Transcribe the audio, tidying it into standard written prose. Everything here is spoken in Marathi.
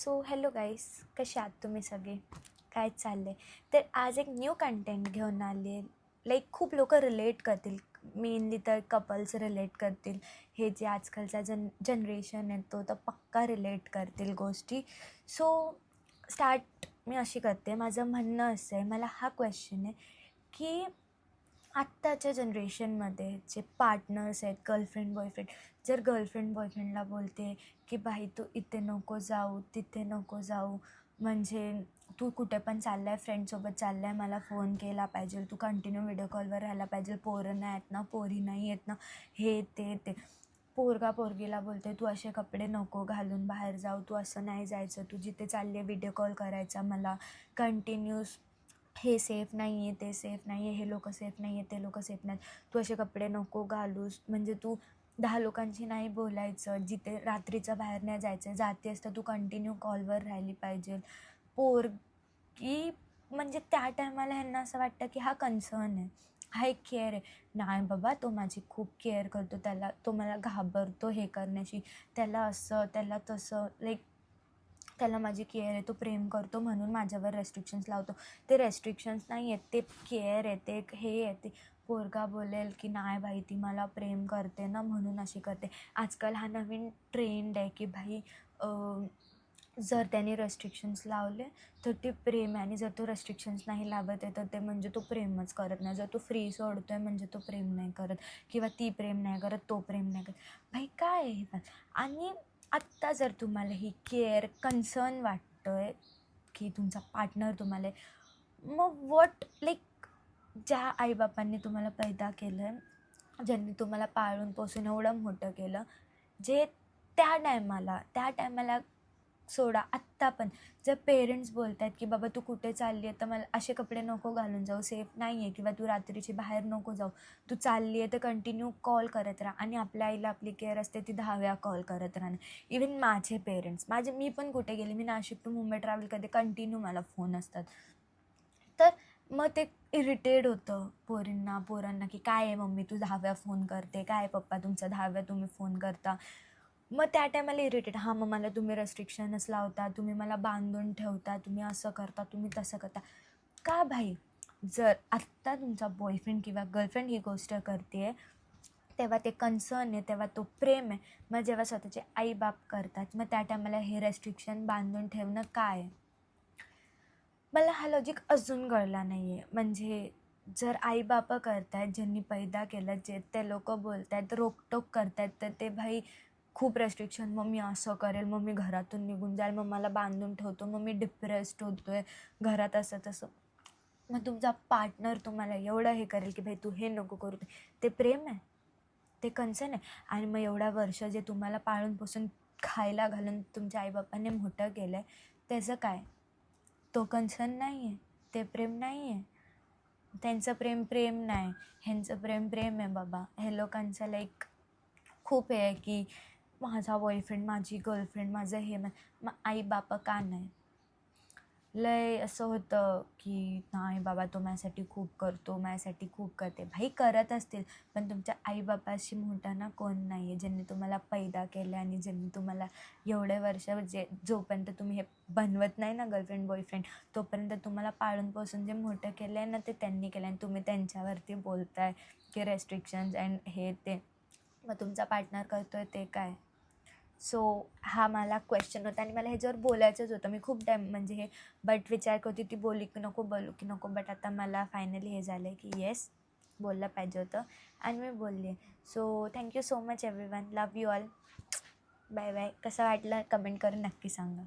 सो हॅलो गाईस, कसे आहात तुम्ही सगळे? काय चाललं आहे? तर आज एक न्यू कंटेंट घेऊन आली आहे. लाईक खूप लोक रिलेट करतील, मेनली तर कपल्स रिलेट करतील. हे जे आजकालचा जनरेशन आहे तो तर पक्का रिलेट करतील गोष्टी. सो स्टार्ट मी अशी करते. माझं म्हणणं असं आहे, मला हा क्वेश्चन आहे की आत्ताच्या जनरेशनमध्ये जे पार्टनर्स आहेत, गर्लफ्रेंड बॉयफ्रेंड, जर गर्लफ्रेंड बॉयफ्रेंडला बोलते की भाई तू इथे नको जाऊ, तिथे नको जाऊ, म्हणजे तू कुठे पण चालला आहे, फ्रेंडसोबत चालला आहे, मला फोन केला पाहिजे, तू कंटिन्यू व्हिडिओ कॉलवर राहायला पाहिजे, पोरं नाही आहेत ना, पोरी नाही आहेत ना, हे ते पोरगा पोरगीला बोलते तू असे कपडे नको घालून बाहेर जाऊ, तू असं नाही जायचं, तू जिथे चालली आहे व्हिडिओ कॉल करायचा मला कंटिन्यूस, हे सेफ नाही आहे, ते सेफ नाही आहे, हे लोक सेफ नाही आहे, ते लोक सेफ नाहीत, तू असे कपडे नको घालूस, म्हणजे तू 10 लोकांशी नाही बोलायचं, जिथे रात्रीचं बाहेर नाही जायचं, जाते असतं तू कंटिन्यू कॉलवर राहिली पाहिजे. पोरगी म्हणजे त्या टायमाला ह्यांना असं वाटतं की हा कन्सर्न आहे, हा एक केअर आहे. नाही बाबा, तो माझी खूप केअर करतो, तो मला घाबरतो हे करण्याशी, त्याला असं त्याला तसं, लाईक त्याला माझी केअर आहे, तो प्रेम करतो म्हणून माझ्यावर रेस्ट्रिक्शन्स लावतो. ते रेस्ट्रिक्शन्स नाही आहेत, ते केअर आहे, ते हे आहे. ते पोरगा बोलेल की नाही भाई ती मला प्रेम करते ना म्हणून अशी करते. आजकाल हा नवीन ट्रेंड आहे की भाई जर त्याने रेस्ट्रिक्शन्स लावले तर ते प्रेम आहे, आणि जर तो रेस्ट्रिक्शन्स नाही लावत आहे तर ते म्हणजे तो प्रेमच करत नाही. जर तो फ्री सोडतो आहे म्हणजे तो प्रेम नाही करत, किंवा ती प्रेम नाही करत, तो प्रेम नाही करत. भाई काय आहे? आणि आत्ता जर तुम्हाला ही केअर कन्सर्न वाटतं आहे की तुमचा पार्टनर तुम्हाला, मग वॉट, लाईक ज्या आईबापांनी तुम्हाला पैदा केलं आहे, ज्यांनी तुम्हाला पाळून पोसून एवढं मोठं केलं, जे त्या टायमाला सोडा. आत्ता पण जर पेरेंट्स बोलत आहेत की बाबा तू कुठे चालली आहे तर मला असे कपडे नको घालून जाऊ, सेफ नाही आहे, किंवा तू रात्रीची बाहेर नको जाऊ, तू चालली आहे तर कंटिन्यू कॉल करत राहा, आणि आपल्या आईला आपली केअर असते ती 10 वेळा कॉल करत राहणं. इवन माझे पेरेंट्स, मी पण कुठे गेले, मी नाशिक टू मुंबई ट्रॅव्हल करते, कंटिन्यू मला फोन असतात. तर मग ते इरिटेट होतं पोरांना की काय आहे मम्मी तू 10 वेळा फोन करते, काय पप्पा तुमचा 10 वेळा तुम्ही फोन करता. मग त्या टायमाला इरिटेट, हां मग मला तुम्ही रेस्ट्रिक्शनच लावता, तुम्ही मला बांधून ठेवता, तुम्ही असं करता, तुम्ही तसं करता. का भाई? जर आत्ता तुमचा बॉयफ्रेंड किंवा गर्लफ्रेंड ही गोष्ट करते आहे तेव्हा ते कन्सर्न आहे, तेव्हा तो प्रेम आहे. मग जेव्हा स्वतःचे आईबाप करतात मग त्या टायमाला हे रेस्ट्रिक्शन बांधून ठेवणं काय आहे? मला हा लॉजिक अजून कळला नाही आहे. म्हणजे जर आईबापं करत आहेत, ज्यांनी पैदा केलं, जे ते लोक बोलत आहेत, रोकटोक करत आहेत, तर ते भाई खूप रेस्ट्रिक्शन, मग मी असं करेल, मग मी घरातून निघून जाईल, मग मला बांधून ठेवतो, मग मी डिप्रेस्ड होतो आहे घरात, असं तसं. मग तुमचा पार्टनर तुम्हाला एवढं हे करेल की भाई तू हे नको करू, ते प्रेम आहे? ते कन्सर्न आहे? आणि मग एवढ्या वर्ष जे तुम्हाला पाळून पोसून खायला घालून तुमच्या आईबापांनी मोठं केलं आहे त्याचं काय? तो कन्सर्न नाही आहे, ते प्रेम नाही आहे. त्यांचं प्रेम नाही, ह्यांचं प्रेम आहे बाबा. हे लोकांचं लाईक खूप हे आहे की माझा बॉयफ्रेंड, माझी गर्लफ्रेंड, माझं हे, मग आई बापा का नाही? लय असं होतं की नाही बाबा तो माझ्यासाठी खूप करतो, माझ्यासाठी खूप करते. भाई करत असतील, पण तुमच्या आईबापाशी मोठा ना कोण नाही आहे, ज्यांनी तुम्हाला पैदा केलं आणि ज्यांनी तुम्हाला एवढे वर्ष, जोपर्यंत तुम्ही हे बनवत नाही ना गर्लफ्रेंड बॉयफ्रेंड, तोपर्यंत तुम्हाला पाळून पोसून जे मोठं केलं आहे ना ते त्यांनी केलं, आणि तुम्ही त्यांच्यावरती बोलताय की रेस्ट्रिक्शन्स अँड हे ते. मग तुमचा पार्टनर करतो आहे ते काय? सो हा मला क्वेश्चन होता, आणि मला ह्याच्यावर बोलायचंच होतं. मी खूप टाईम म्हणजे हे विचार करते ती बोलली की नको, बोलू की नको, बट आता मला फायनली हे झालं आहे की येस, बोललं पाहिजे होतं, आणि मी बोलले. So thank you so much everyone, love you all, bye bye. कसं वाटलं कमेंट करून नक्की सांगा.